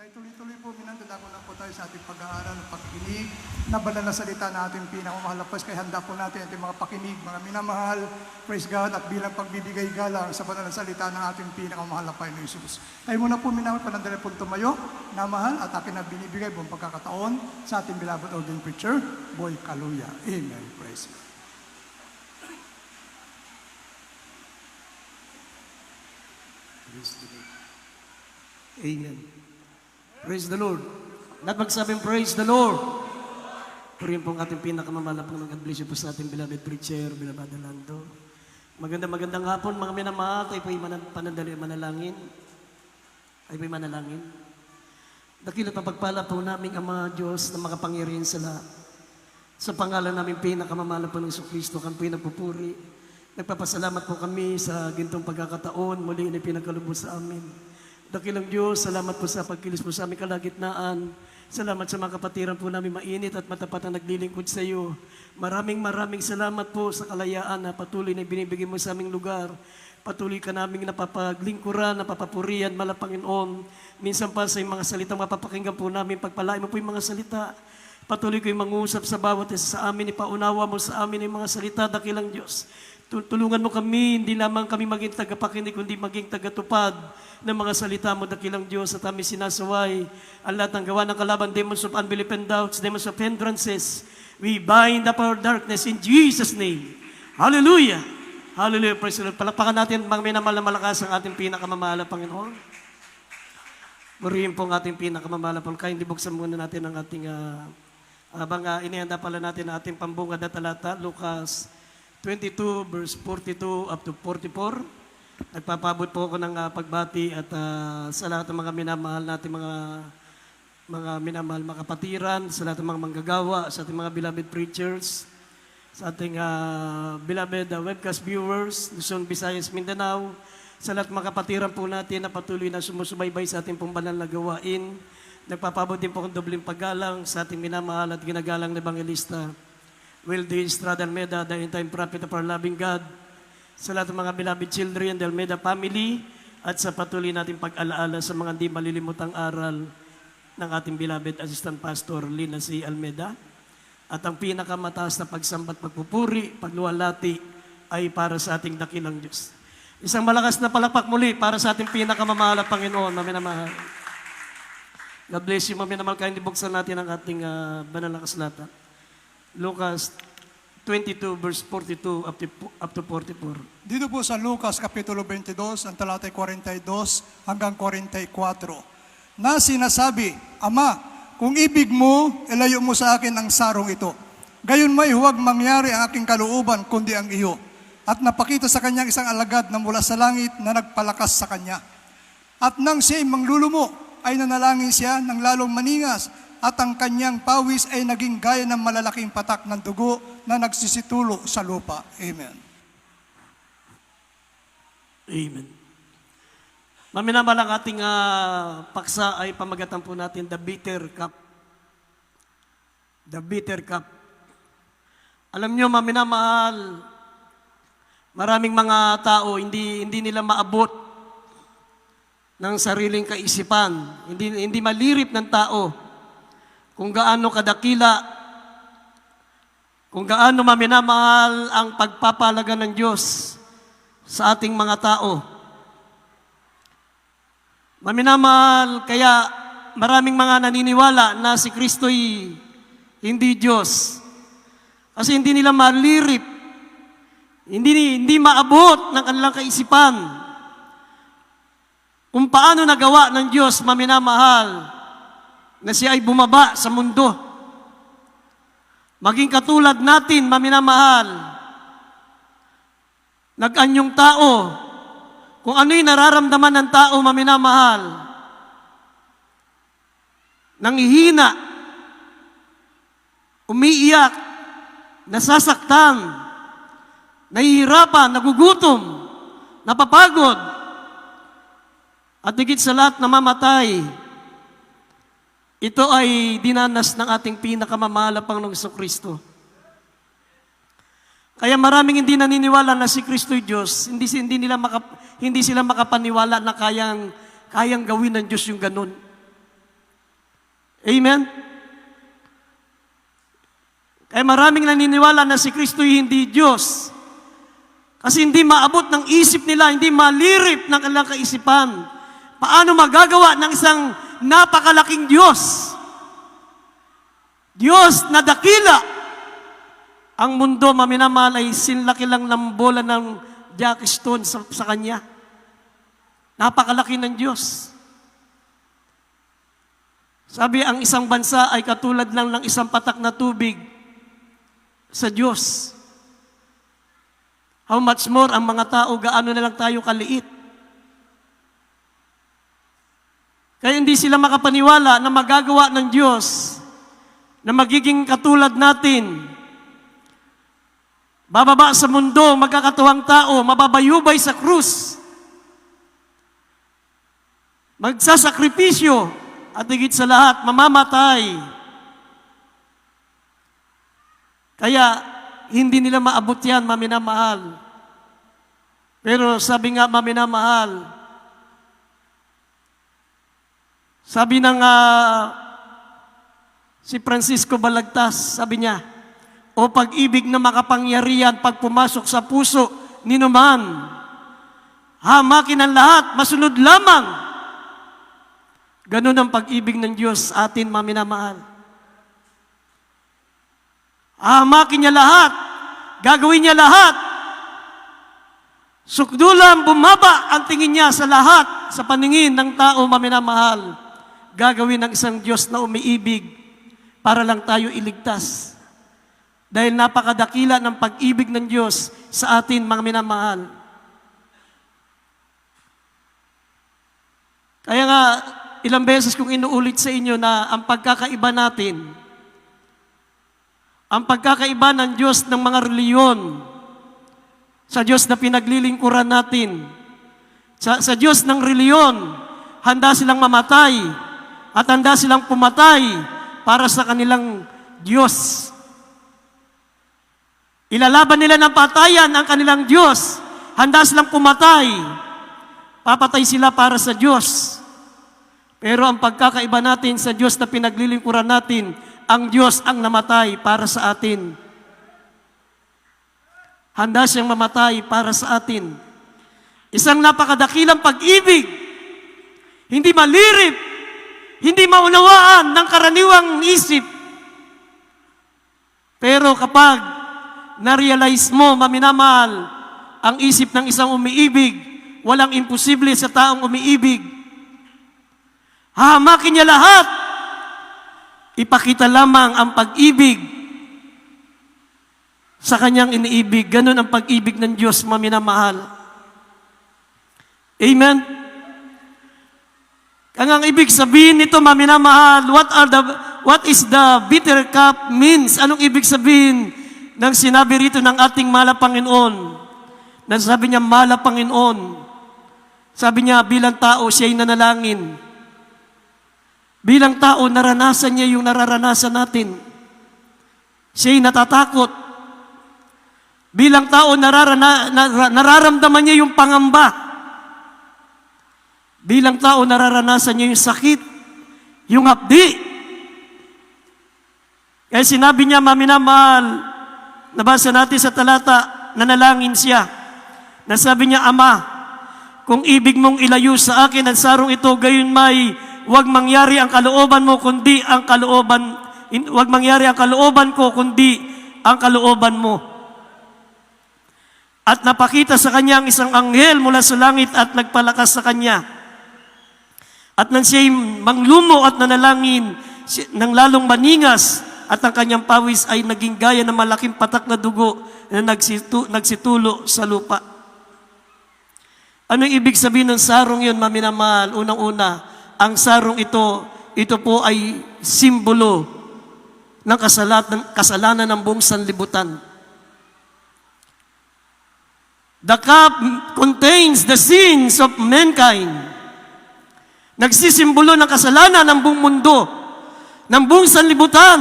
Kaya tuloy-tuloy po, minandadago lang po tayo sa ating pag-aaral, pakikinig, na banal na salita na ating pinakamahal. Kaya handa po natin ating mga pakinig, mga minamahal, praise God, at bilang pagbibigay galang sa banal na salita ng ating pinakamahal na Panginoon Jesus. Tayo muna po, minamahal, panandali po tumayo, na mahal, at akin na binibigay buong pagkakataon sa ating beloved ordained preacher, Boy Kaluya. Amen. Praise God. Amen. Praise the Lord. Lahat magsabing praise the Lord. Purihin po ang ating pinakamamala po. God bless you po sa ating beloved preacher, beloved Lando. Magandang hapon mga minamahal. Tayo po'y manalangin. Tayo po'y manalangin. Dakilat na pagpala po naming Ama Diyos na makapangyarihan sa lahat. Sa pangalan namin pinakamamala po ng Kristo, kami po'y nagpupuri. Nagpapasalamat po kami sa gintong pagkakataon. Muli na pinagkalubos sa amin. Dakilang Diyos, salamat po sa pagkilos po sa aming kalagitnaan. Salamat sa mga kapatiran po namin mainit at matapat na naglilingkod sa iyo. Maraming salamat po sa kalayaan na patuloy na binibigay mo sa aming lugar. Patuloy ka naming napapaglingkuran, napapapurian, Panginoon. Minsan pa sa mga salitang mapapakinggan po namin, pagpalain mo po yung mga salita. Patuloy ko yung mangusap sa bawat isa sa amin, ipaunawa mo sa amin yung mga salita, dakilang Diyos. Tulungan mo kami, hindi lamang kami maging tagapakinig, kundi maging tagatupad ng mga salita mo, dakilang Diyos, at aming sinasaway ang lahat ng gawa ng kalaban, demons of unbelief and doubts, demons of hindrances. We bind up our darkness in Jesus' name. Hallelujah! Hallelujah! Praise the Lord. Palakpakan natin, mga minamahal na malakas ang ating pinakamamahal, Panginoon. Murihin po ang ating pinakamamahal, Panginoon. Kaya hindi buksan muna natin ang ating, habang inihanda pala natin ang ating pambungad na talata, Lucas 22, verse 42 up to 44. Nagpapabot po ako ng pagbati at sa lahat ng mga minamahal natin, mga minamahal mga kapatiran, sa lahat ng mga manggagawa, sa ating mga beloved preachers, sa ating beloved webcast viewers, Luzon, Visayas, Mindanao, sa lahat ng mga kapatiran po natin na patuloy na sumusubaybay sa ating pong banal na gawain. Nagpapabot din po akong dobling paggalang sa ating minamahal at ginagalang na evangelista, Will D. Estrada Almeda, the end-time prophet of our loving God, sa lahat ng mga beloved children, the Almeda family, at sa patuloy natin pag-alaala sa mga hindi malilimutang aral ng ating beloved assistant pastor, Lina C. Almeda. At ang pinakamataas na pagsambat, pagpupuri, pagluwalhati ay para sa ating dakilang Diyos. Isang malakas na palakpak muli para sa ating pinakamamahal na Panginoon, maminamahal. God bless you, maminamahal. Kaya hindi buksan natin ang ating banal na kasulatan. Lucas 22 verse 42 up to 44. Dito po sa Lucas Kapitulo 22, ang talatay 42 hanggang 44, na sinasabi, Ama, kung ibig mo, ilayo mo sa akin ang sarong ito. Gayon may huwag mangyari ang aking kalooban, kundi ang iyo. At napakita sa kanyang isang alagad na mula sa langit na nagpalakas sa kanya. At nang siya'y manglulumo, ay nanalangin siya ng lalong maningas, at ang kanyang pawis ay naging gaya ng malalaking patak ng dugo na nagsisitulo sa lupa. Amen. Amen. Maminamahal ang ating paksa ay pamagatan po natin, The Bitter Cup. The Bitter Cup. Alam nyo, maminamahal, maraming mga tao, hindi nila maabot ng sariling kaisipan. Hindi malirip ng tao kung gaano kadakila, kung gaano maminamahal ang pagpapalaga ng Diyos sa ating mga tao. Maminamahal, kaya maraming mga naniniwala na si Kristo'y hindi Diyos. Kasi hindi nila malirip, hindi maabot ng kanilang kaisipan kung paano nagawa ng Diyos, maminamahal, na siya ay bumaba sa mundo. Maging katulad natin, maminamahal, nag-anyong tao, kung ano'y nararamdaman ng tao, maminamahal, nanghihina, umiiyak, nasasaktan, nahihirapan, nagugutom, napapagod, at higit sa lahat namamatay. Ito ay dinanas ng ating pinakamamahal na Panginoong Kristo. Kaya maraming hindi naniniwala na si Kristo'y Diyos, hindi sila makapaniwala na kayang gawin ng Diyos yung ganun. Amen? Kaya maraming naniniwala na si Kristo'y hindi Diyos. Kasi hindi maabot ng isip nila, hindi malirip ng kanilang kaisipan. Paano magagawa ng isang napakalaking Diyos? Diyos na dakila. Ang mundo, maminamahal, ay sinlaki lang ng bola ng jackstone sa Kanya. Napakalaki ng Diyos. Sabi, ang isang bansa ay katulad lang ng isang patak na tubig sa Diyos. How much more ang mga tao, gaano na lang tayo kaliit. Kaya hindi sila makapaniwala na magagawa ng Diyos na magiging katulad natin. Bababa sa mundo, magkakatuwang tao, mababayubay sa krus. Magsasakripisyo at higit sa lahat, mamamatay. Kaya, hindi nila maabot yan, maminamahal. Pero sabi nga, maminamahal, sabi ng si Francisco Balagtas, sabi niya, o pag-ibig na makapangyarihan pag pumasok sa puso, ninuman, hamakin ang lahat, masunod lamang. Ganun ang pag-ibig ng Diyos sa atin, maminamahal. Hamakin niya lahat, gagawin niya lahat. Sukdulan, bumaba ang tingin niya sa lahat, sa paningin ng tao, maminamahal. Gagawin ng isang Diyos na umiibig para lang tayo iligtas. Dahil napakadakila ng pag-ibig ng Diyos sa atin, mga minamahal. Kaya nga, ilang beses kong inuulit sa inyo na ang pagkakaiba natin, ang pagkakaiba ng Diyos ng mga reliyon, sa Diyos na pinaglilingkuran natin, sa Diyos ng reliyon, handa silang mamatay at handa silang pumatay para sa kanilang Diyos. Ilalaban nila ng patayan ang kanilang Diyos. Handa silang pumatay. Papatay sila para sa Diyos. Pero ang pagkakaiba natin sa Diyos na pinaglilingkuran natin, ang Diyos ang namatay para sa atin. Handa siyang mamatay para sa atin. Isang napakadakilang pag-ibig, hindi malirip, hindi maunawaan ng karaniwang isip. Pero kapag na-realize mo, maminamahal, ang isip ng isang umiibig, walang imposible sa taong umiibig. Hahamakin niya lahat. Ipakita lamang ang pag-ibig sa kanyang iniibig. Ganun ang pag-ibig ng Diyos, maminamahal. Amen? Ang ibig sabihin nito, maminamahal, what is the bitter cup means? Anong ibig sabihin ng sinabi rito ng ating mahal na Panginoon? Na sabi niya, mahal na Panginoon. Sabi niya, bilang tao, siya'y nanalangin. Bilang tao, naranasan niya yung nararanasan natin. Siya'y natatakot. Bilang tao, nararamdaman niya yung pangamba. Bilang tao, nararanasan niya yung sakit, yung hapdi. Kaya sinabi niya, maminamahal, nabasa natin sa talata, nanalangin siya. Nasabi niya, Ama, kung ibig mong ilayo sa akin ang sarong ito, gayon may huwag mangyari ang kalooban mo, kundi ang kalooban, huwag mangyari ang kalooban ko, kundi ang kalooban mo. At napakita sa kanya ang isang anghel mula sa langit at nagpalakas sa kanya. At nang siya'y manglumo at nanalangin, nang lalong maningas, at ang kanyang pawis ay naging gaya ng malaking patak na dugo na nagsitulo sa lupa. Ano yung ibig sabihin ng sarong yun, maminamahal? Unang-una, ang sarong ito po ay simbolo ng kasalanan ng buong sanlibutan. The cup contains the sins of mankind. Nagsisimbolo ng kasalanan ng buong mundo, ng buong sanlibutan.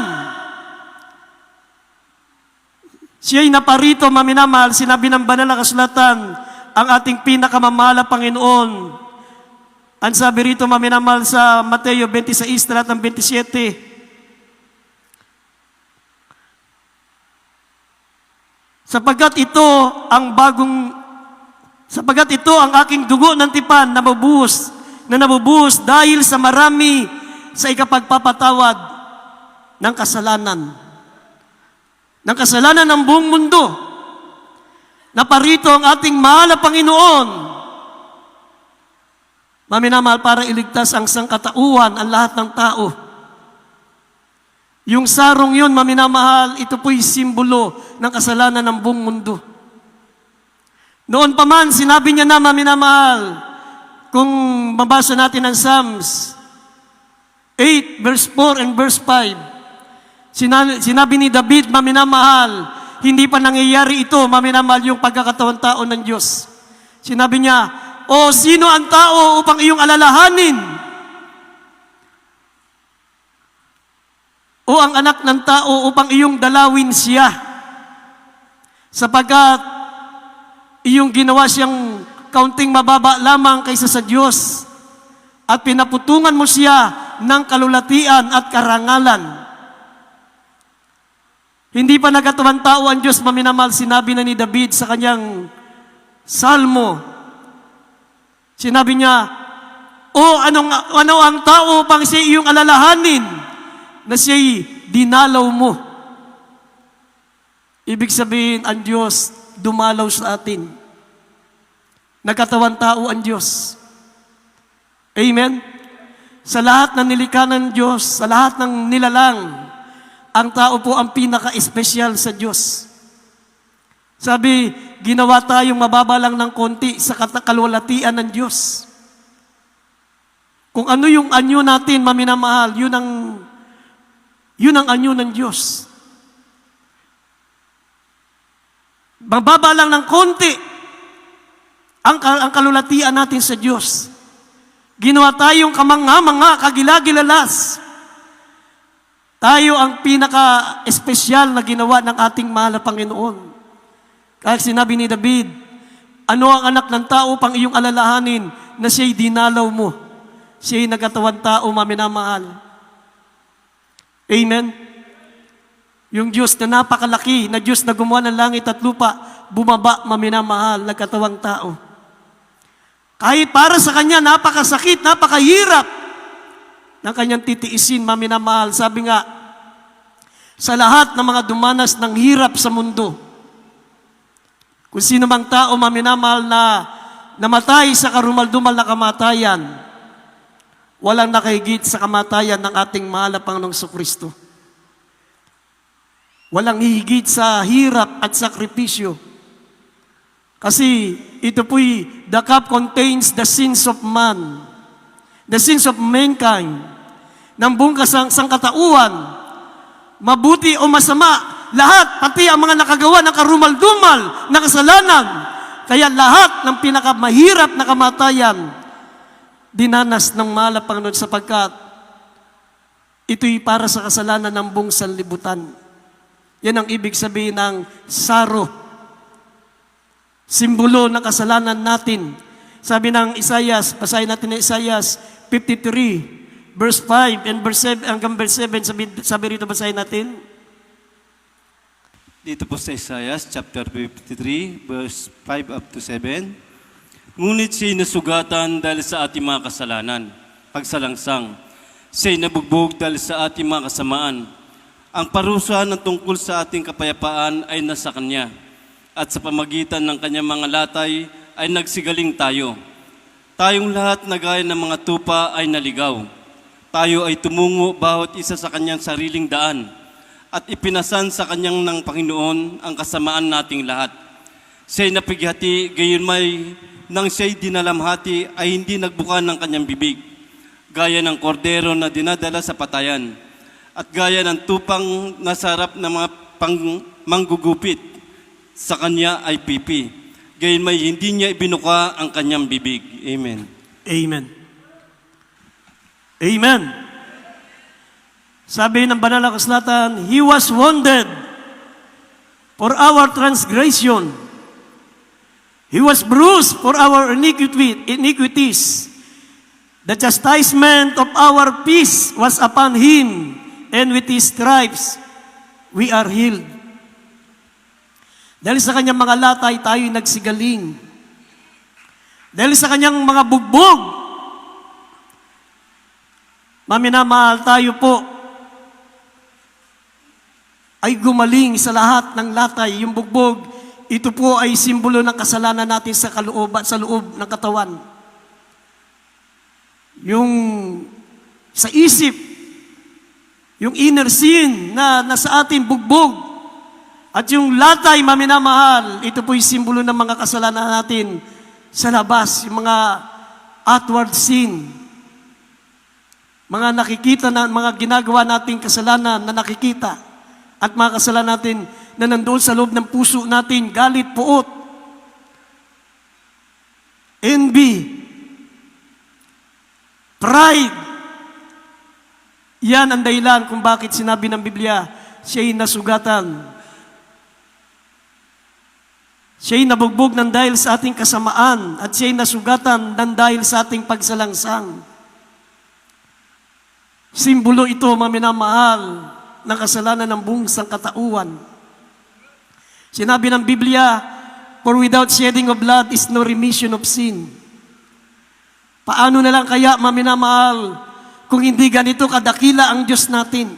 Siya'y naparito, maminamahal, sinabi ng banal na kasulatan, ang ating pinakamamahal na Panginoon Ang sabi rito, maminamal, sa Mateo 26, talatang 27, sapagkat ito ang aking dugo ng tipan na nabubuhos dahil sa marami sa ikapagpapatawad ng kasalanan ng buong mundo. Naparito ang ating mahal na Panginoon, maminamahal, para iligtas ang sangkatauhan, ang lahat ng tao. Yung sarong yun, maminamahal, ito po'y simbolo ng kasalanan ng buong mundo. Noon pa man, sinabi niya na, maminamahal, kung mabasa natin ang Psalms 8, verse 4 and verse 5, sinabi ni David, maminamahal, hindi pa nangyayari ito, maminamahal, yung pagkakatawan tao ng Diyos. Sinabi niya, o sino ang tao upang iyong alalahanin? O ang anak ng tao upang iyong dalawin siya? Sapagkat iyong ginawa siyang kaunting mababa lamang kaysa sa Diyos at pinaputungan mo siya ng kalulatian at karangalan. Hindi pa nagkatawang tao ang Diyos, maminamahal, sinabi na ni David sa kanyang salmo. Sinabi niya, o ano ang tao pang siya iyong alalahanin na siya'y dinalaw mo? Ibig sabihin, ang Diyos dumalaw sa atin. Nagkatawang tao ang Diyos. Amen? Sa lahat ng nilikha ng Diyos, sa lahat ng nilalang, ang tao po ang pinaka-espesyal sa Diyos. Sabi, ginawa tayong mababa lang ng konti sa kalwalatian ng Diyos. Kung ano yung anyo natin, maminamahal, yun ang anyo ng Diyos. Mababa lang ng konti ang kalwalatian natin sa Diyos. Ginawa tayong kamanga-manga, kagilagilalas. Tayo ang pinaka-espesyal na ginawa ng ating mahal na Panginoon. Kaya sinabi ni David, ano ang anak ng tao pang iyong alalahanin na siya'y dinalaw mo? Siya'y nagkatawang tao, maminamahal. Amen? Yung Diyos na napakalaki, na Diyos na gumawa ng langit at lupa, bumaba, maminamahal, nagkatawang tao. Kahit para sa Kanya, napakasakit, napakahirap ng Kanyang titiisin, maminamahal. Sabi nga, sa lahat ng mga dumanas ng hirap sa mundo, kung sino mang tao, maminamahal, na namatay sa karumal-dumal na kamatayan, walang nakahigit sa kamatayan ng ating mahal na Panginoong Kristo. Walang hihigit sa hirap at sakripisyo. Kasi ito po'y, the cup contains the sins of man, the sins of mankind, ng buong sangkatauhan, mabuti o masama, lahat, pati ang mga nakagawa ng karumal-dumal na kasalanan. Kaya lahat ng pinakamahirap na kamatayan, dinanas ng mahal na Panginoon, sapagkat ito'y para sa kasalanan ng buong sanlibutan. Yan ang ibig sabihin ng saro. Simbolo ng kasalanan natin. Sabi ng Isaias, basahin natin ng Isaias 53, verse 5 and verse 7, hanggang verse 7, sabi rito, basahin natin. Dito po sa Isaiah, chapter 53, verse 5 up to 7. Ngunit siya'y nasugatan dahil sa ating mga kasalanan, pagsalangsang. Siya'y nabugbog dahil sa ating mga kasamaan. Ang parusa ng tungkol sa ating kapayapaan ay nasa Kanya, at sa pamagitan ng Kanyang mga latay ay nagsigaling tayo. Tayong lahat na gaya ng mga tupa ay naligaw. Tayo ay tumungo bawat isa sa Kanyang sariling daan, at ipinasan sa Kanyang ng Panginoon ang kasamaan nating lahat. Siya'y napighati, gayon may nang siya'y dinalamhati ay hindi nagbuka ng Kanyang bibig, gaya ng kordero na dinadala sa patayan, at gaya ng tupang nasarap na mga manggugupit, sa Kanya ay pipi, gayon may hindi niya ibinuka ang Kanyang bibig. Amen. Amen. Amen. Sabi ng banal na kasulatan, He was wounded for our transgression. He was bruised for our iniquities. The chastisement of our peace was upon him, and with his stripes we are healed. Dahil sa kanyang mga latay, tayo'y nagsigaling. Dahil sa kanyang mga bugbog, maminamahal tayo po, ay gumaling sa lahat ng latay. Yung bugbog, ito po ay simbolo ng kasalanan natin sa loob ng katawan. Yung sa isip, yung inner sin na nasa atin bugbog, at yung latay, maminamahal, ito po yung simbolo ng mga kasalanan natin sa labas, yung mga outward sin, mga nakikita na, mga ginagawa nating kasalanan na nakikita, at mga kasalanan natin na nandoon sa loob ng puso natin, galit, puot, envy, pride. Yan ang dahilan kung bakit sinabi ng Biblia, siya'y nasugatan. Siya'y nabugbog ng dahil sa ating kasamaan, at siya'y nasugatan ng dahil sa ating pagsalangsang. Simbolo ito, maminamahal, ng kasalanan ng buong sangkatauhan. Sinabi ng Biblia, for without shedding of blood is no remission of sin. Paano na lang kaya, maminamahal, kung hindi ganito kadakila ang Diyos natin?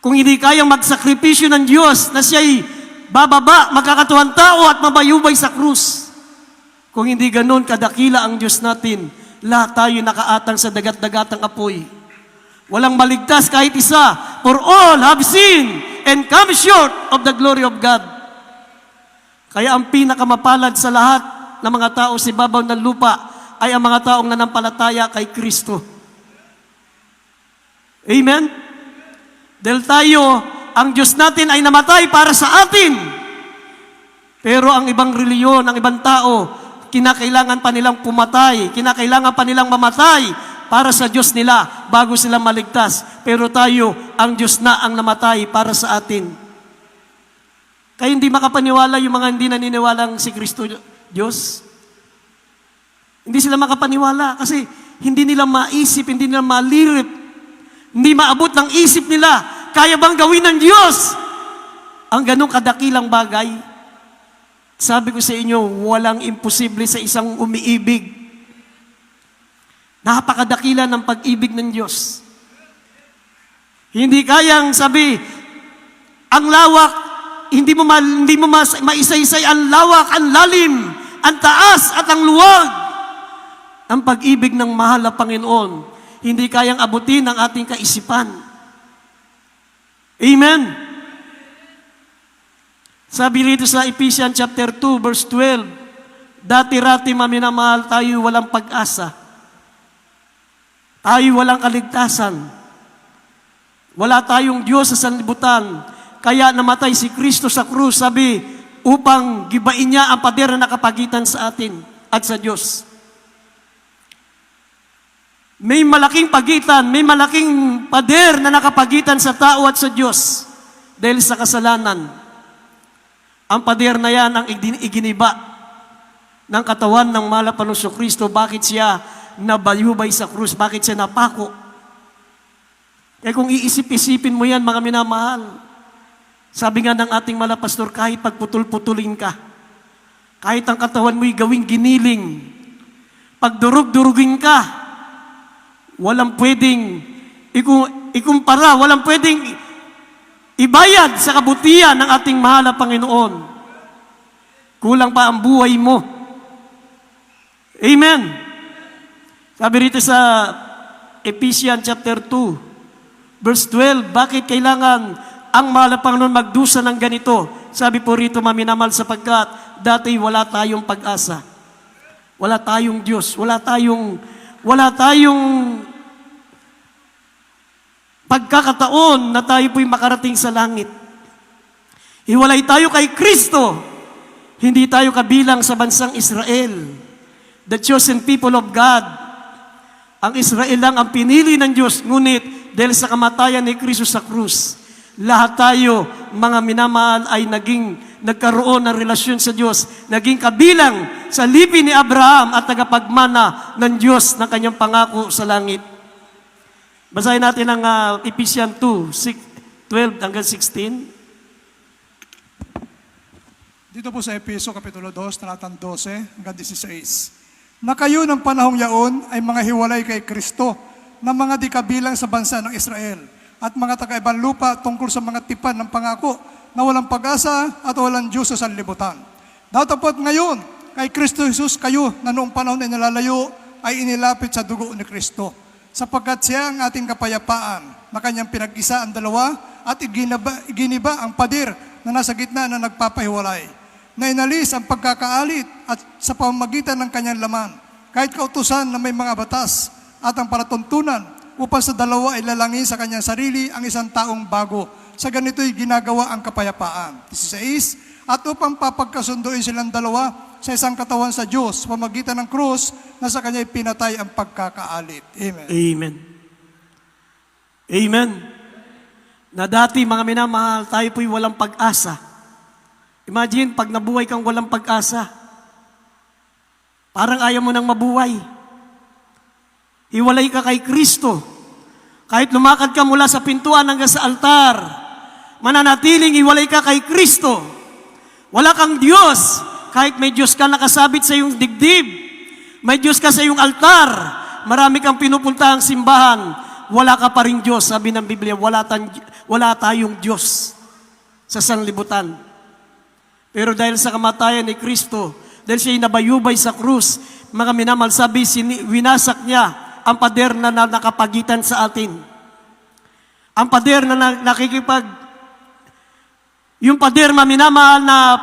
Kung hindi kayang magsakripisyo ng Diyos na siya'y bababa, magkakatuwang tao at mabayubay sa krus. Kung hindi ganun kadakila ang Diyos natin, lahat tayo nakaatang sa dagat-dagatang apoy. Walang maligtas kahit isa, for all have sinned and come short of the glory of God. Kaya ang pinakamapalad sa lahat ng mga tao sa ibabaw ng lupa ay ang mga taong nanampalataya kay Kristo. Amen? Dahil tayo, ang Diyos natin ay namatay para sa atin. Pero ang ibang reliyon, ang ibang tao, kinakailangan pa nilang pumatay, kinakailangan pa nilang mamatay para sa Diyos nila bago sila maligtas. Pero tayo, ang Diyos na ang namatay para sa atin. Kaya hindi makapaniwala yung mga hindi naniniwalang si Kristo Diyos. Hindi sila makapaniwala kasi hindi nila maisip, hindi nila malirip, hindi maabot ng isip nila. Kaya bang gawin ng Diyos ang ganong kadakilang bagay? Sabi ko sa inyo, walang imposible sa isang umiibig. Napakadakila ng pag-ibig ng Diyos. Hindi kayang sabi, ang lawak, hindi mo maisa-isay ang lawak, ang lalim, ang taas at ang luwag. Ang pag-ibig ng mahal na Panginoon, hindi kayang abutin ang ating kaisipan. Amen? Sabi rito sa Ephesians chapter 2, verse 12, dati-rati maminamahal tayo walang pag-asa. Tayo walang kaligtasan. Wala tayong Diyos sa sanlibutan. Kaya namatay si Kristo sa krus, sabi, upang gibain niya ang pader na nakapagitan sa atin at sa Diyos. May malaking pagitan, may malaking pader na nakapagitan sa tao at sa Diyos dahil sa kasalanan. Ang pader na yan ang iginiba ng katawan ng mahal na Panginoong Kristo. Bakit siya nabayubay sa krus? Bakit siya napako? Kaya kung iisip-isipin mo yan, mga minamahal, sabi nga ng ating malapastor, kahit pagputol-putulin ka, kahit ang katawan mo'y gawing giniling, pagdurug-durugin ka, walang pwedeng ikumpara, walang pwedeng ibayad sa kabutihan ng ating mahal na Panginoon. Kulang pa ang buhay mo. Amen. Sabi rito sa Ephesians chapter 2, verse 12, bakit kailangan ang mahal na Panginoon magdusa ng ganito? Sabi po rito, maminamahal, sapagkat dati wala tayong pag-asa. Wala tayong Diyos. Wala tayong pagkakataon na tayo po'y makarating sa langit. Hiwalay tayo kay Kristo. Hindi tayo kabilang sa bansang Israel, the chosen people of God. Ang Israel lang ang pinili ng Diyos, ngunit dahil sa kamatayan ni Kristo sa krus, lahat tayo, mga minamahal, ay naging nagkaroon ng relasyon sa Diyos, naging kabilang sa lipi ni Abraham at tagapagmana ng Diyos ng kanyang pangako sa langit. Basahin natin ang Ephesians 2:12 hanggang 16. Dito po sa Efeso Kapitulo 2, talatang 12 hanggang 16. Na kayo ng panahong yaon ay mga hiwalay kay Kristo na mga di kabilang sa bansa ng Israel at mga taga-ibang lupa tungkol sa mga tipan ng pangako na walang pag-asa at walang Diyos sa sanlibutan. Datapot ngayon, kay Kristo Jesus kayo na noong panahon ay nalalayo ay inilapit sa dugo ni Kristo, sapagkat siya ang ating kapayapaan na kanyang pinag-isa ang dalawa at iginiba ang pader na nasa gitna na nagpapahiwalay, na inalis ang pagkakaalit at sa pamamagitan ng kanyang laman, kahit kautusan na may mga batas at ang palatuntunan, upang sa dalawa ay lalangin sa kanyang sarili ang isang taong bago. Sa ganito'y ginagawa ang kapayapaan. 16. At upang papagkasunduin silang dalawa sa isang katawan sa Diyos, sa pamamagitan ng krus na sa kanya'y pinatay ang pagkakaalit. Amen. Amen. Amen. Na dati, mga minamahal, tayo po'y walang pag-asa. Imagine, pag nabuhay kang walang pag-asa, parang ayaw mo nang mabuhay. Hiwalay ka kay Kristo. Kahit lumakad ka mula sa pintuan hanggang sa altar, mananatiling hiwalay ka kay Kristo. Wala kang Diyos. Kahit may Diyos ka nakasabit sa iyong dibdib, may Diyos ka sa iyong altar, marami kang pinupuntahang simbahan, wala ka pa rin Diyos. Sabi ng Biblia, wala tayong Diyos sa sanlibutan. Pero dahil sa kamatayan ni Kristo, dahil siya'y nabayubay sa krus, mga minamahal, sabi, winasak niya ang pader na nakapagitan sa atin. Ang pader na yung pader, mga minamahal, na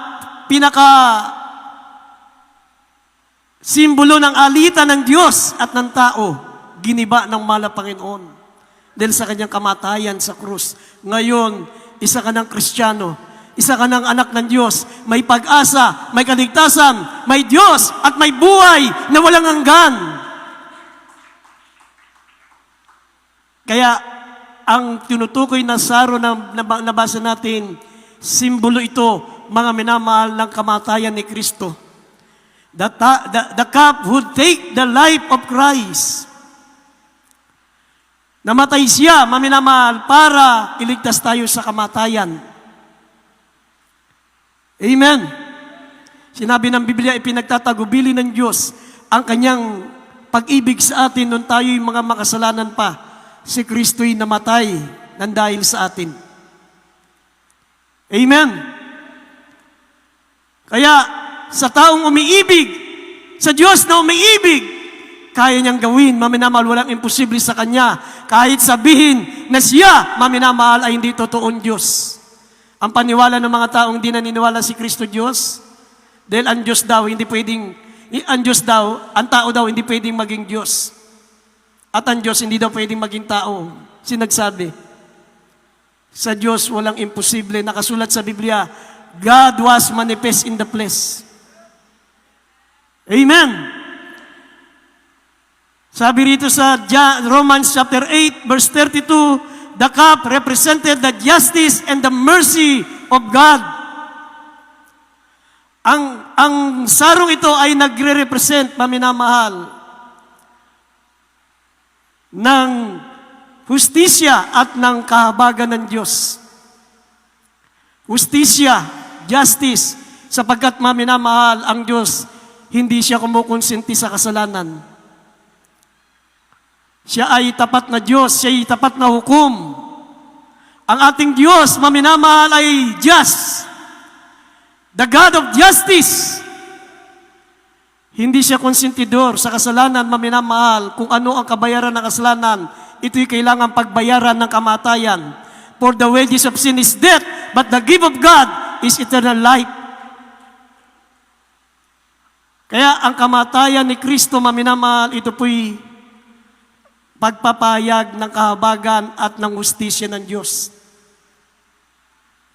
simbolo ng alitan ng Diyos at ng tao, giniba ng mahal na Panginoon dahil sa kanyang kamatayan sa krus. Ngayon, isa ka ng Kristiyano, isa ka ng anak ng Diyos, may pag-asa, may kaligtasan, may Diyos at may buhay na walang hanggan. Kaya ang tinutukoy na saro na nabasa natin, simbolo ito, mga minamahal, ng kamatayan ni Kristo. The cup would take the life of Christ. Namatay siya, mga minamahal, para iligtas tayo sa kamatayan. Amen. Sinabi ng Biblia, ipinagtatagubili ng Diyos ang kanyang pag-ibig sa atin nung tayo'y mga makasalanan pa. Si Kristo'y namatay nang dahil sa atin. Amen. Kaya sa taong umiibig, sa Diyos na umiibig, kaya niyang gawin, maminamahal, walang imposible sa Kanya. Kahit sabihin na siya, maminamahal, ay hindi totoong Diyos. Ang paniwala ng mga taong di naniniwala si Kristo Diyos, dahil ang Diyos daw, ang tao daw, hindi pwedeng maging Diyos. At ang Diyos, hindi daw pwedeng maging tao. Sinagsabi, sa Diyos, walang imposible. Nakasulat sa Biblia, God was manifest in the flesh. Amen. Sabi rito sa Romans chapter 8, verse 32, the cup represented the justice and the mercy of God. Ang sarong ito ay nagre-represent, maminamahal, ng hustisya at ng kahabagan ng Diyos. Hustisya, justice, sapagkat maminamahal ang Diyos, hindi siya kumukonsinti sa kasalanan. Siya ay tapat na Diyos, siya ay tapat na hukom. Ang ating Diyos, maminamahal, ay just. The God of justice. Hindi siya konsentidor sa kasalanan, maminamahal. Kung ano ang kabayaran ng kasalanan, ito'y kailangan pagbayaran ng kamatayan. For the wages of sin is death, but the gift of God is eternal life. Kaya ang kamatayan ni Kristo, maminamahal, ito po'y pagpapahayag ng kahabagan at ng hustisya ng Diyos.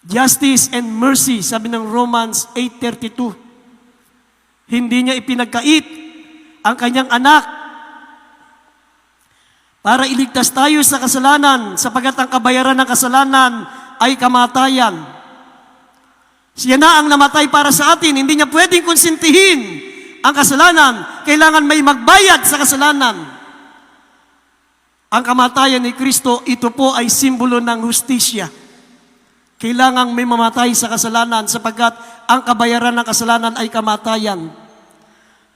Justice and mercy, sabi ng Romans 8:32. Hindi niya ipinagkait ang kanyang anak para iligtas tayo sa kasalanan, sapagkat ang kabayaran ng kasalanan ay kamatayan. Siya na ang namatay para sa atin. Hindi niya pwedeng konsintihin ang kasalanan. Kailangan may magbayad sa kasalanan. Ang kamatayan ni Kristo, ito po ay simbolo ng hustisya. Kailangang may mamatay sa kasalanan sapagkat ang kabayaran ng kasalanan ay kamatayan.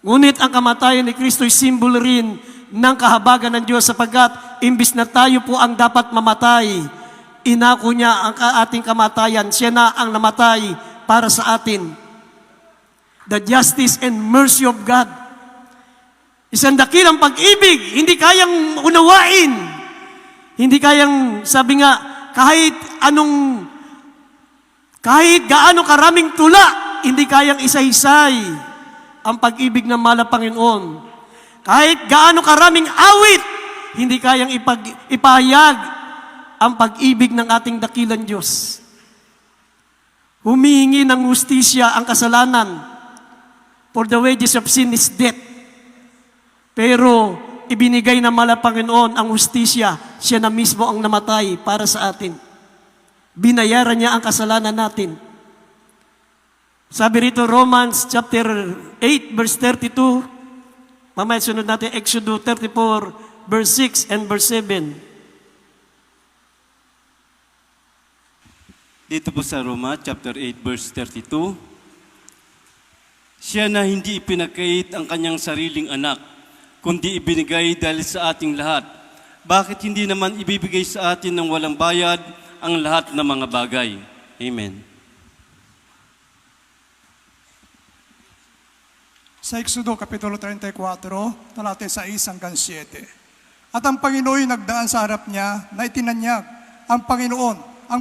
Ngunit ang kamatayan ni Kristo ay simbolo rin ng kahabagan ng Diyos sapagkat imbis na tayo po ang dapat mamatay, inako niya ang ating kamatayan. Siya na ang namatay para sa atin. The justice and mercy of God. Isang dakilang pag-ibig, hindi kayang unawain. Hindi kayang, sabi nga, kahit gaano karaming tula, hindi kayang isa-isay ang pag-ibig ng mahal na Panginoon. Kahit gaano karaming awit, hindi kayang ipahayag ang pag-ibig ng ating dakilang Diyos. Humihingi ng hustisya ang kasalanan. For the wages of sin is death. Pero ibinigay ng mahal na Panginoon ang hustisya. Siya na mismo ang namatay para sa atin. Binayaran niya ang kasalanan natin. Sabi rito Romans chapter 8 verse 32. Mamaya sunod natin Exodus 34 verse 6 and verse 7. Dito po sa Roma, chapter 8, verse 32, siya na hindi ipinagkait ang kanyang sariling anak, kundi ibinigay dahil sa ating lahat. Bakit hindi naman ibibigay sa atin ng walang bayad ang lahat ng mga bagay? Amen. Sa Exodo Kapitulo 34, talata 6 hanggang 7. At ang Panginoon nagdaan sa harap niya na itinanyag ang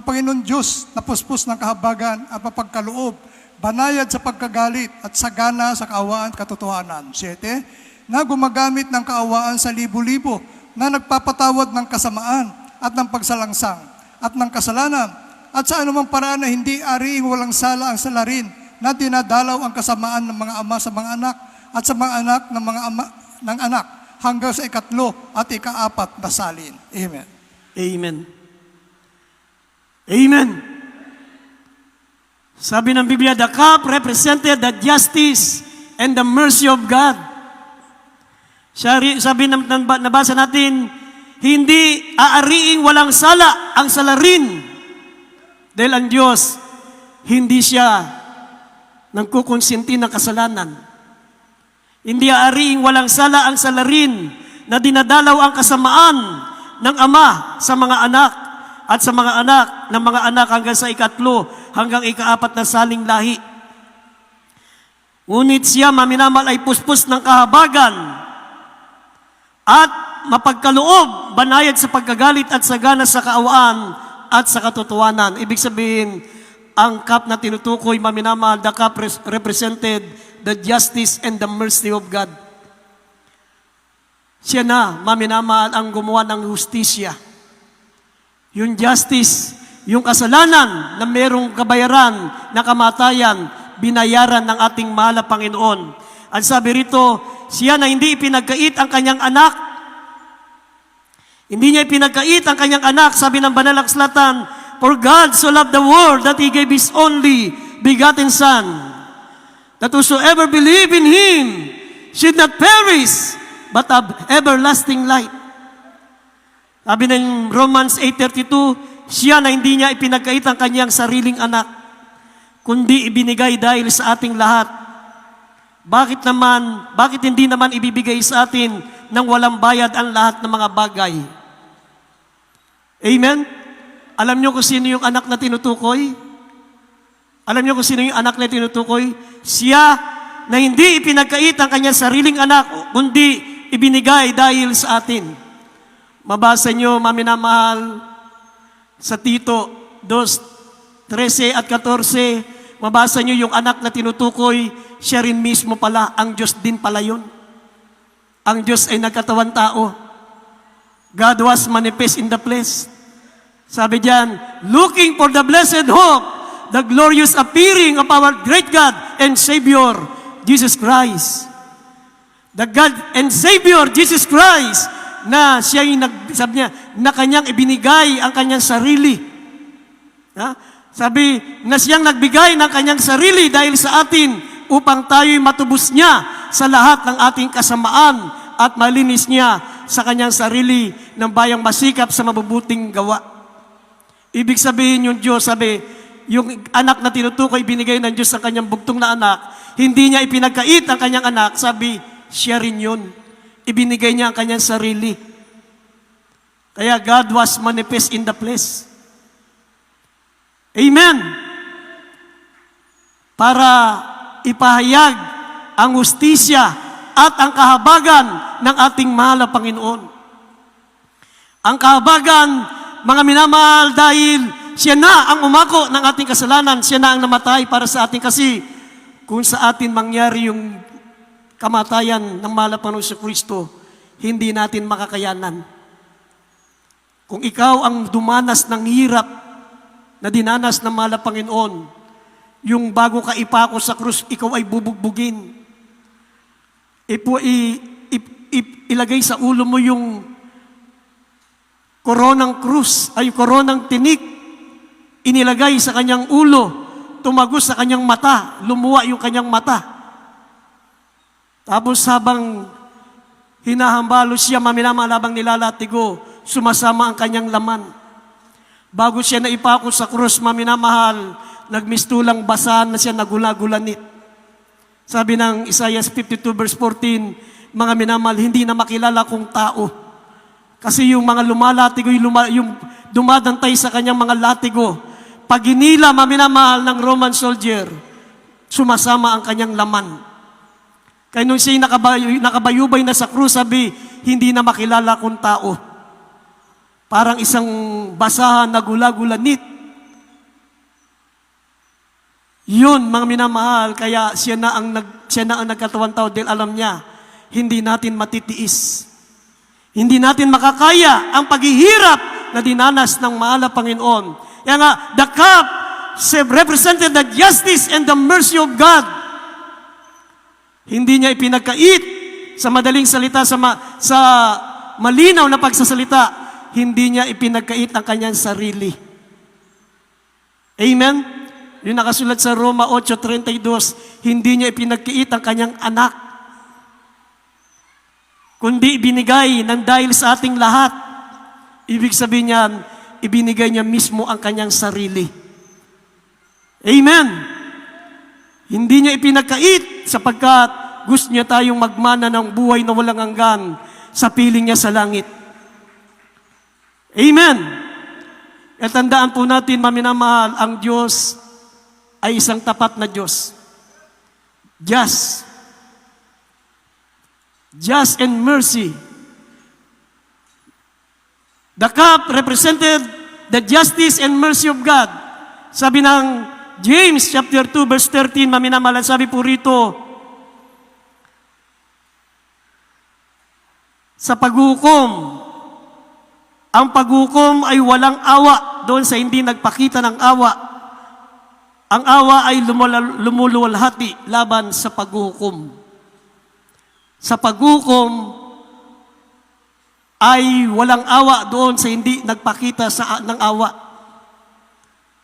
Panginoon Diyos na puspos ng kahabagan at mapagkaloob, banayad sa pagkagalit at sagana sa kaawaan at katotohanan. 7. Na gumagamit ng kaawaan sa libo-libo, na nagpapatawad ng kasamaan at ng pagsalangsang at ng kasalanan, at sa anumang paraan na hindi ariing walang sala ang salarin, na dinadalaw ang kasamaan ng mga ama sa mga anak at sa mga anak ng mga ama ng anak hanggang sa ikatlo at ikaapat na salin. Amen. Amen. Amen. Sabi ng Biblia, the cup represented the justice and the mercy of God. Sabi nabasa natin, hindi aariing walang sala ang salarin. Dahil ang Diyos, hindi siya nagkukonsinti ng kasalanan. Hindi aariing walang sala ang salarin na dinadalaw ang kasamaan ng Ama sa mga anak at sa mga anak ng mga anak hanggang sa ikatlo, hanggang ikaapat na saling lahi. Ngunit siya, maminamal, ay puspos ng kahabagan at mapagkaloob, banayad sa pagkagalit at sagana sa kaawaan at sa katotohanan. Ibig sabihin, ang cup na tinutukoy, maminamal, the cup represented the justice and the mercy of God. Siya na, maminamal, ang gumawa ng hustisya. Yung justice, yung kasalanan na merong kabayaran na kamatayan, binayaran ng ating mahal na Panginoon. Ang sabi rito, siya na hindi ipinagkait ang kanyang anak. Hindi niya ipinagkait ang kanyang anak. Sabi ng banal na kasulatan, for God so loved the world that He gave His only begotten Son, that whosoever believe in Him should not perish, but have everlasting life. Sabi ng Romans 8:32, siya na hindi niya ipinagkait ang kanyang sariling anak, kundi ibinigay dahil sa ating lahat. Bakit hindi naman ibibigay sa atin ng walang bayad ang lahat ng mga bagay? Amen? Alam niyo kung sino yung anak na tinutukoy? Alam niyo kung sino yung anak na tinutukoy? Siya na hindi ipinagkait ang kanyang sariling anak, kundi ibinigay dahil sa atin. Mabasa niyo, maminamahal, sa Tito 2:13 at 14, mabasa niyo yung anak na tinutukoy, siya rin mismo pala, ang Diyos din pala yun. Ang Diyos ay nagkatawan tao. God was manifest in the flesh. Sabi diyan, looking for the blessed hope, the glorious appearing of our great God and Savior, Jesus Christ. The God and Savior, Jesus Christ, na siya yung sabi niya, na kanyang ibinigay ang kanyang sarili. Ha? Sabi na siyang nagbigay ng kanyang sarili dahil sa atin upang tayo'y matubos niya sa lahat ng ating kasamaan at malinis niya sa kanyang sarili ng bayang masikap sa mabubuting gawa. Ibig sabihin yung Diyos, sabi, yung anak na tinutukoy, binigay ng Diyos ang kanyang bugtong na anak, hindi niya ipinagkait ang kanyang anak, sabi, siya rin yun. Ibinigay niya ang kanyang sarili. Kaya God was manifest in the flesh. Amen. Para ipahayag ang hustisya at ang kahabagan ng ating mahal na Panginoon. Ang kahabagan, mga minamahal, dahil siya na ang umako ng ating kasalanan, siya na ang namatay para sa atin kasi kung sa atin mangyari yung kamatayan ng mahal na Panginoon sa Kristo, hindi natin makakayanan. Kung ikaw ang dumanas ng hirap na dinanas ng mahal na Panginoon, yung bago ka ipako sa krus, ikaw ay bubugbugin. Ilagay sa ulo mo yung koronang krus, ay koronang tinik. Inilagay sa kanyang ulo, tumagos sa kanyang mata, lumuwa yung kanyang mata. Tapos habang hinahambalo siya, maminamalabang nilalatigo, sumasama ang kanyang laman. Bago siya naipako sa krus, maminamahal, nagmistulang basahan na siya, nagula-gulanit. Sabi ng Isaiah 52 verse 14, mga minamahal, hindi na makilala kung tao. Kasi yung mga lumalatigo, yung dumadantay sa kanyang mga latigo, pag ginila, maminamahal ng Roman soldier, sumasama ang kanyang laman. Kaya nung siya nakabayubay na sa krus, sabi, hindi na makilala kung tao. Parang isang basahan na gula-gulanit. Yun, mga minamahal, kaya siya na ang nagkatawan tao dahil alam niya, hindi natin matitiis. Hindi natin makakaya ang paghihirap na dinanas ng mahal na Panginoon. Kaya nga, the cup represented the justice and the mercy of God. Hindi niya ipinagkait sa madaling salita, sa malinaw na pagsasalita, hindi niya ipinagkait ang kanyang sarili. Amen? Yung nakasulat sa Roma 8:32, hindi niya ipinagkait ang kanyang anak, kundi ibinigay ng dahil sa ating lahat. Ibig sabihin niyan, ibinigay niya mismo ang kanyang sarili. Amen! Hindi niya ipinagkait sapagkat gusto niya tayong magmana ng buhay na walang hanggan sa piling niya sa langit. Amen! At tandaan po natin, maminamahal, ang Diyos ay isang tapat na Diyos. Just and mercy. The cup represented the justice and mercy of God. Sabi ng James chapter 2 verse 13, maminamahal, sabi po rito, sa paghukom, ang paghukom ay walang awa doon sa hindi nagpakita ng awa. Ang awa ay lumuluwalhati laban sa paghukom. Sa paghukom ay walang awa doon sa hindi nagpakita ng awa.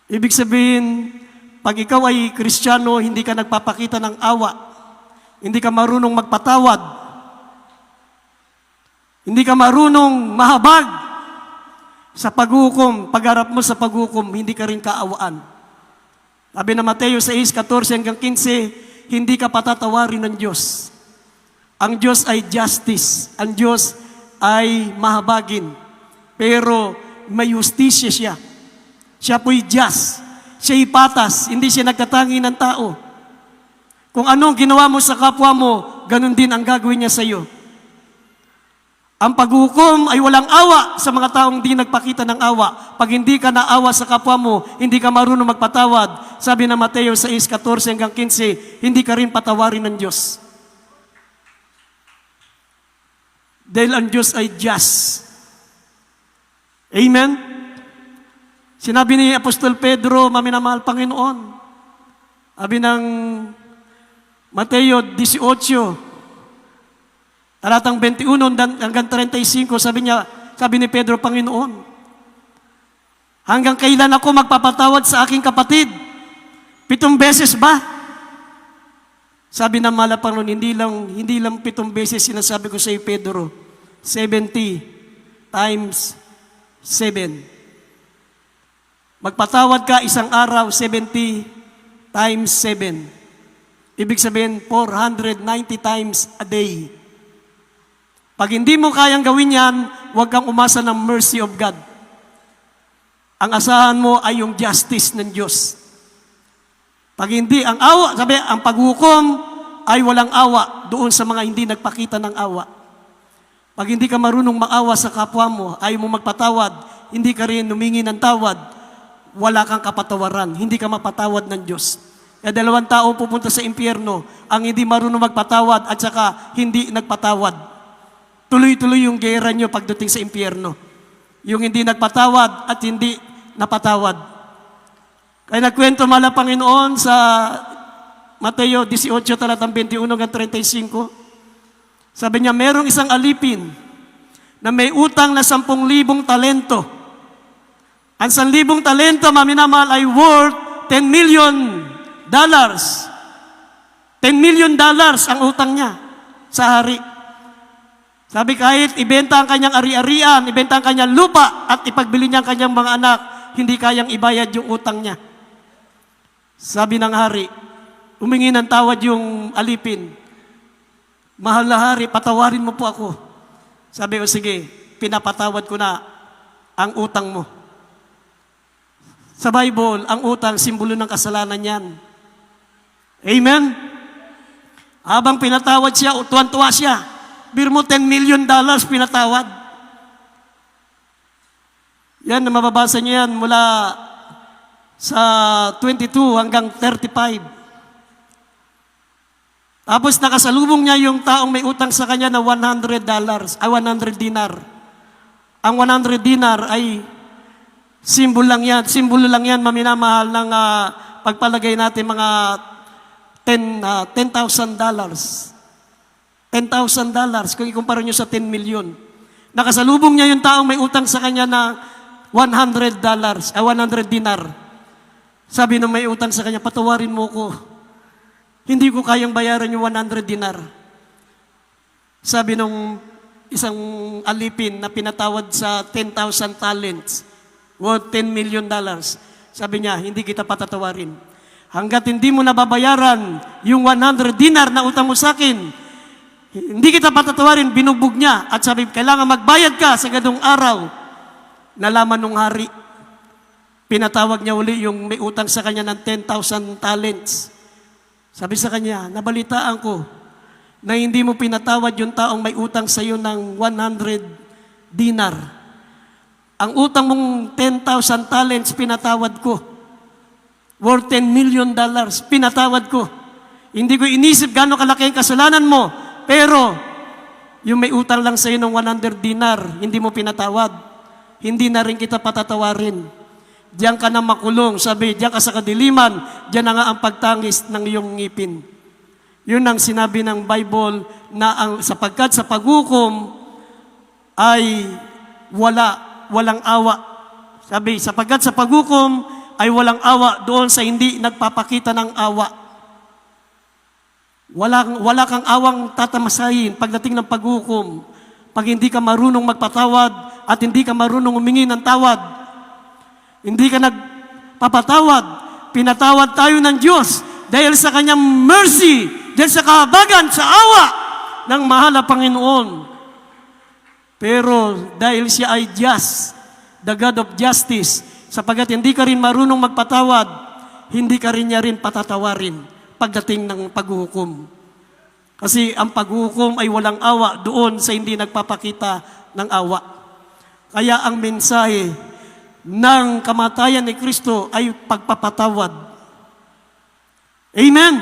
Ibig sabihin, pag ikaw ay Kristiyano, hindi ka nagpapakita ng awa. Hindi ka marunong magpatawad. Hindi ka marunong mahabag sa paghukom. Pagharap mo sa paghukom, hindi ka rin kaawaan. Sabi na Mateo 6:14 hanggang 15, hindi ka patatawarin ng Diyos. Ang Diyos ay justice. Ang Diyos ay mahabagin. Pero may justisya siya. Siya po'y just. Siya'y patas. Hindi siya nagkatangi ng tao. Kung anong ginawa mo sa kapwa mo, ganun din ang gagawin niya sa iyo. Ang paghukom ay walang awa sa mga taong di nagpakita ng awa. Pag hindi ka naawa sa kapwa mo, hindi ka marunong magpatawad. Sabi na Mateo 6:14 hanggang 15, hindi ka rin patawarin ng Diyos. Dahil ang Diyos ay just. Amen? Sinabi ni Apostol Pedro, maminamahal Panginoon, sabi ng Mateo 18, talatang 21 hanggang 35, sabi ni Pedro, Panginoon, Hanggang kailan ako magpapatawad sa aking kapatid? 7 beses ba? Sabi ng mahal na Panginoon, hindi lang 7 beses sinasabi ko sa iyo, Pedro. 70 times 7. Magpatawad ka isang araw, 70 times 7. Ibig sabihin, 490 times a day. Pag hindi mo kayang gawin yan, huwag kang umasa ng mercy of God. Ang asahan mo ay yung justice ng Diyos. Pag hindi, ang paghukom ay walang awa doon sa mga hindi nagpakita ng awa. Pag hindi ka marunong maawa sa kapwa mo, ayaw mo magpatawad, hindi ka rin humingi ng tawad, wala kang kapatawaran, hindi ka mapatawad ng Diyos. Kaya 2 tao pupunta sa impyerno, ang hindi marunong magpatawad at saka hindi nagpatawad. Tuloy-tuloy yung gera nyo pagdating sa impyerno. Yung hindi nagpatawad at hindi napatawad. Kaya nagkwento mala Panginoon sa Mateo 18, talatang 21 hanggang 35. Sabi niya, merong isang alipin na may utang na 10,000 talento. Ang 1,000 talento, maminamahal, ay worth $10 million. $10 million ang utang niya sa hari. Sabi kahit ibenta ang kanyang ari-arian, ibenta ang kanyang lupa, at ipagbili niya ang kanyang mga anak, hindi kayang ibayad yung utang niya. Sabi ng hari, humingi ng tawad yung alipin. Mahal na hari, patawarin mo po ako. Sabi ko, sige, pinapatawad ko na ang utang mo. Sa Bible, ang utang, simbolo ng kasalanan yan. Amen? Habang pinatawad siya, tuwan-tuwa siya. Bir mo, $10 million pinatawad. Yan, mababasa niyo yan mula sa 22 hanggang 35. Tapos nakasalubong niya yung taong may utang sa kanya na $100, 100 dinar. Ang 100 dinar ay simbolo lang yan, maminamahal ng pagpalagay natin mga $10,000. $10,000 kung ikumpara nyo sa 10 million. Nakasalubong niya yung taong may utang sa kanya na $100, 100 dinar. Sabi nung may utang sa kanya, patawarin mo ko. Hindi ko kayang bayaran yung 100 dinar. Sabi nung isang alipin na pinatawad sa 10,000 talents, worth $10 million. Sabi niya, hindi kita patatawarin. Hanggat hindi mo nababayaran yung 100 dinar na utang mo sa akin, hindi kita patatawarin, binugbog niya. At sabi, kailangan magbayad ka sa ganung araw. Nalaman nung hari. Pinatawag niya uli yung may utang sa kanya ng 10,000 talents. Sabi sa kanya, nabalitaan ko na hindi mo pinatawad yung taong may utang sa iyo ng 100 dinar. Ang utang mong 10,000 talents, pinatawad ko. Worth $10 million, pinatawad ko. Hindi ko inisip gano'ng kalaki ang kasalanan mo. Pero, yung may utang lang sa iyo ng 100 dinar, hindi mo pinatawad. Hindi na rin kita patatawarin. Diyan ka na makulong. Sabi, diyan ka sa kadiliman, diyan na nga ang pagtangis ng iyong ngipin. Yun ang sinabi ng Bible na sapagkat sa paghukom ay walang awa. Sabi, sapagkat sa paghukom ay walang awa doon sa hindi nagpapakita ng awa. Wala kang awang tatamasahin pagdating ng paghukom. Pag hindi ka marunong magpatawad at hindi ka marunong humingi ng tawad, hindi ka nagpapatawad, pinatawad tayo ng Diyos dahil sa kanyang mercy, dahil sa kahabagan, sa awa ng mahal na Panginoon. Pero dahil siya ay just, the God of justice, sapagat hindi ka rin marunong magpatawad, hindi ka rin niya rin patatawarin pagdating ng paghuhukom. Kasi ang paghuhukom ay walang awa doon sa hindi nagpapakita ng awa. Kaya ang mensahe ng kamatayan ni Kristo ay pagpapatawad. Amen!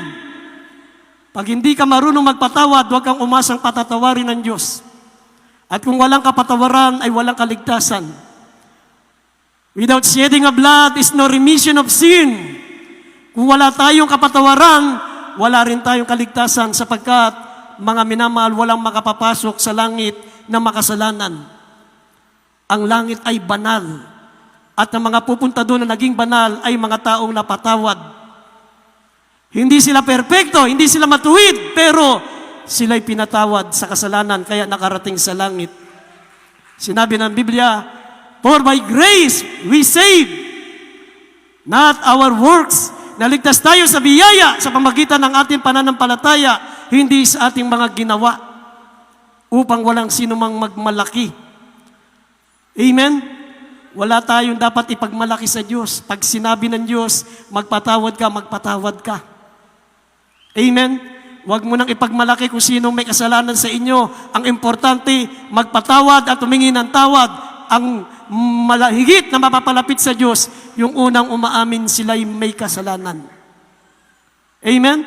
Pag hindi ka marunong magpatawad, huwag kang umasang patatawarin ng Diyos. At kung walang kapatawaran, ay walang kaligtasan. Without shedding of blood is no remission of sin. Kung wala tayong kapatawaran, wala rin tayong kaligtasan sapagkat mga minamahal, walang makapapasok sa langit na makasalanan. Ang langit ay banal. At ang mga pupunta doon na naging banal ay mga taong napatawad. Hindi sila perpekto, hindi sila matuwid, pero sila'y pinatawad sa kasalanan, kaya nakarating sa langit. Sinabi ng Biblia, "For by grace we save, not our works." Naligtas tayo sa biyaya sa pamagitan ng ating pananampalataya, hindi sa ating mga ginawa, upang walang sinumang magmalaki. Amen? Wala tayong dapat ipagmalaki sa Diyos. Pag sinabi ng Diyos, magpatawad ka, magpatawad ka. Amen? Huwag mo nang ipagmalaki kung sino may kasalanan sa inyo. Ang importante, magpatawad at humingi ng tawad. Ang malahigit na mapapalapit sa Diyos, yung unang umaamin sila'y may kasalanan. Amen?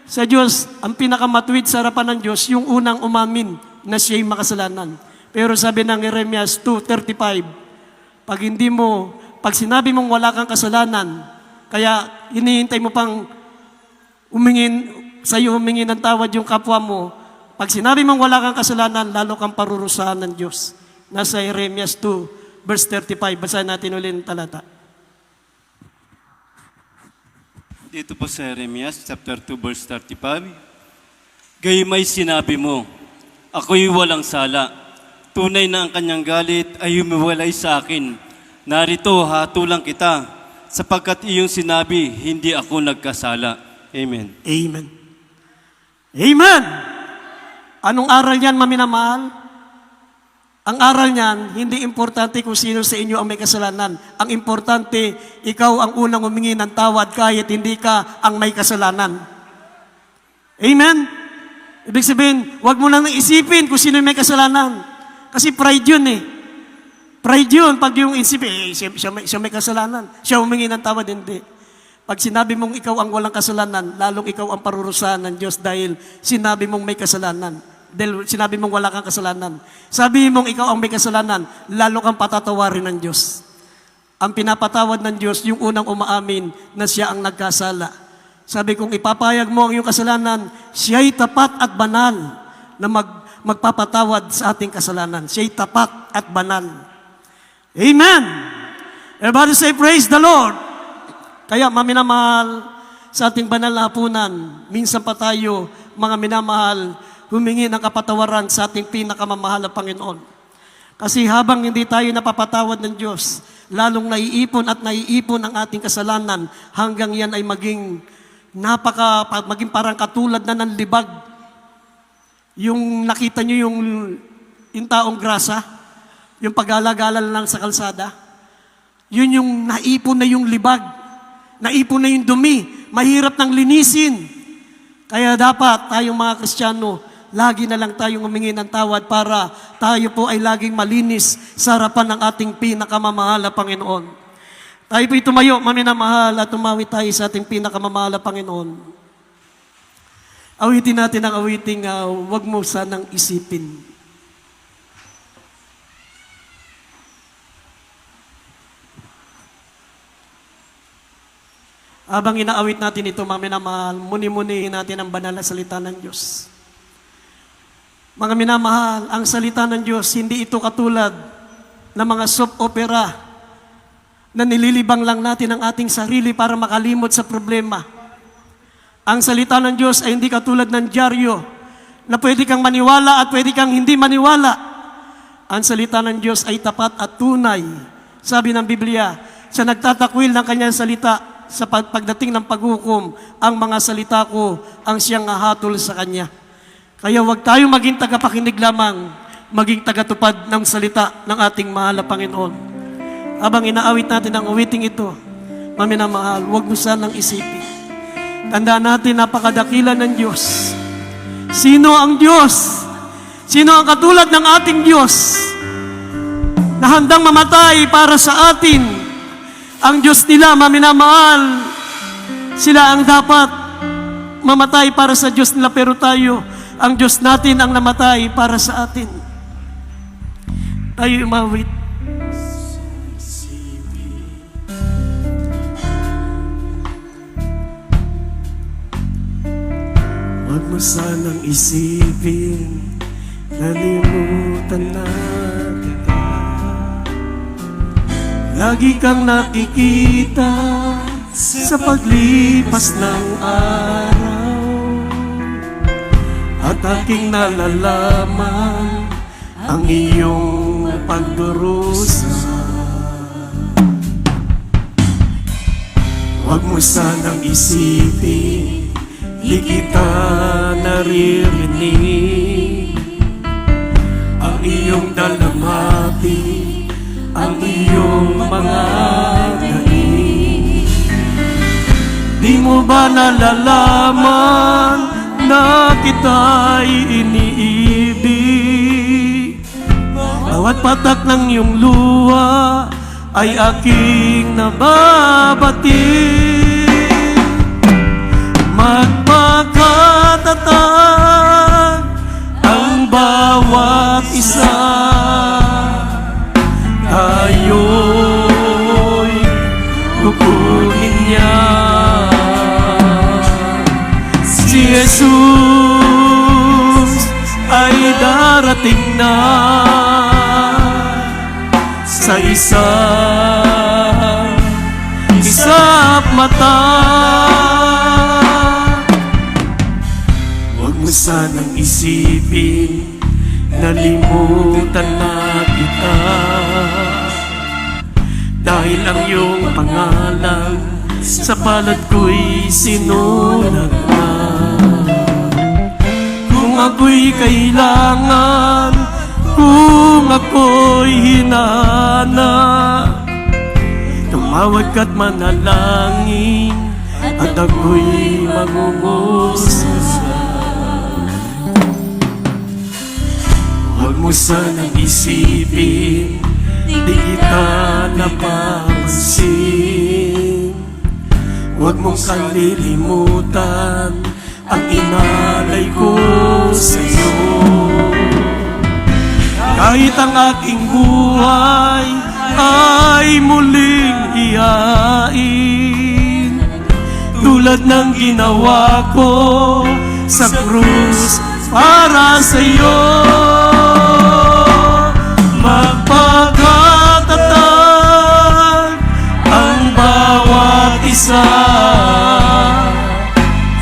Sa Diyos, ang pinakamatuwid sa harapan ng Diyos, yung unang umamin na siya'y makasalanan. Pero sabi ng Jeremias 2:35, pag sinabi mong wala kang kasalanan, kaya hinihintay mo pang humingi ng tawad yung kapwa mo, pag sinabi mong wala kang kasalanan, lalo kang parurusahan ng Diyos. Nasa Jeremias 2, verse 35. Basahin natin ulit ang talata. Dito po sa Jeremias chapter 2 verse 35. Gayumay sinabi mo, ako'y walang sala. Tunay na ang kanyang galit ay humiwalay sa akin. Narito, hatulang kita, sapagkat iyong sinabi, hindi ako nagkasala. Amen. Amen. Amen! Anong aral yan, maminamahal? Ang aral niyan, hindi importante kung sino sa inyo ang may kasalanan. Ang importante, ikaw ang unang humingi ng tawad kahit hindi ka ang may kasalanan. Amen? Ibig sabihin, huwag mo nang isipin kung sino may kasalanan. Kasi pride yun eh. Pride yun. Pag yung isipin, siya may kasalanan. Siya humingi ng tawad, hindi. Pag sinabi mong ikaw ang walang kasalanan, lalong ikaw ang parurusahan ng Diyos dahil sinabi mong may kasalanan. Dahil sinabi mong wala kang kasalanan. Sabi mong ikaw ang may kasalanan, lalo kang patatawarin ng Diyos. Ang pinapatawad ng Diyos, yung unang umaamin na siya ang nagkasala. Sabi kong ipapayag mo ang iyong kasalanan, siya'y tapat at banal na magpapatawad sa ating kasalanan. Siya'y tapat at banal. Amen! Everybody say, praise the Lord! Kaya maminamahal sa ating banal na hapunan, minsan pa tayo, mga minamahal, humingi ng kapatawaran sa ating pinakamamahal na Panginoon. Kasi habang hindi tayo napapatawad ng Diyos, lalong naiipon at naiipon ang ating kasalanan hanggang yan ay maging parang katulad na ng libag. Yung nakita nyo yung taong grasa, yung pag-alagala lang sa kalsada, yun yung naipon na yung libag. Naipon na yung dumi, mahirap nang linisin. Kaya dapat tayong mga Kristiyano, lagi na lang tayong humingi ng tawad para tayo po ay laging malinis sa harapan ng ating pinakamamahal na Panginoon. Tayo po'y tumayo, maminamahal, at tumawi tayo sa ating pinakamamahal na Panginoon. Awitin natin ang awiting, wag mo sanang isipin. Habang inaawit natin ito, mga minamahal, muni-munihin natin ang banal na salita ng Diyos. Mga minamahal, ang salita ng Diyos, hindi ito katulad ng mga soap opera na nililibang lang natin ang ating sarili para makalimot sa problema. Ang salita ng Diyos ay hindi katulad ng dyaryo na pwede kang maniwala at pwede kang hindi maniwala. Ang salita ng Diyos ay tapat at tunay. Sabi ng Biblia, sa nagtatakwil ng kanyang salita, sa pagdating ng paghukom, ang mga salita ko ang siyang hahatol sa kanya. Kaya huwag tayo maging tagapakinig lamang, maging tagatupad ng salita ng ating mahal na Panginoon. Habang inaawit natin ang awiting ito, maminamahal, huwag mo sanang isipin. Tandaan natin, napakadakila ng Diyos. Sino ang Diyos? Sino ang katulad ng ating Diyos na handang mamatay para sa atin? Ang Diyos nila, maminamahal, sila ang dapat mamatay para sa Diyos nila, pero tayo, ang Diyos natin ang namatay para sa atin. Tayo umawit. Huwag mo sanang isipin, nalimutan na kita. lagi kang nakikita sa paglipas ng araw, at aking nalalaman ang iyong pagdurusa. Huwag mo sanang isipin, di kita naririnig ang iyong dalamhati, ang iyong mga daig. Di mo ba nalalaman na kita'y iniibig? Bawat patak ng iyong luha ay aking nababatid. Magpakatatag ang bawat isa, tayo'y kukunin niya. Si Jesus ay darating na sa isang mata. Huwag mo sanang isipin, nalimutan na kita, dahil ang iyong pangalan sa palad ko'y sinulat na. Kung ako'y kailangan, kung ako'y hinana, tumawag ka't manalangin, at ako'y mangungusisa. Huwag mo sanang isipin, di kita napapansin. Huwag mong kalilimutan ang inalay ko sa'yo. Kahit ang aking buhay ay muling iyain, tulad ng ginawa ko sa krus para sa'yo. Magpakatatag ang bawat isa,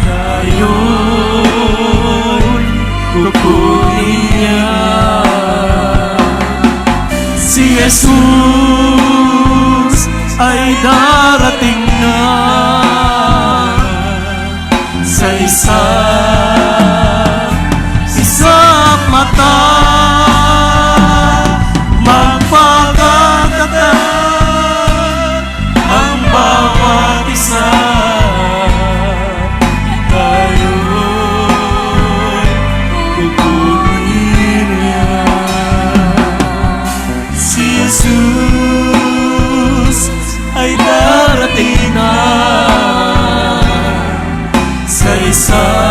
tayo'y kukunin niya. Si Jesus ay darating na sa isang mata. Magpakatatag ang bawat isa, tayo'y kukunin niya. Si Jesus ay darating na sa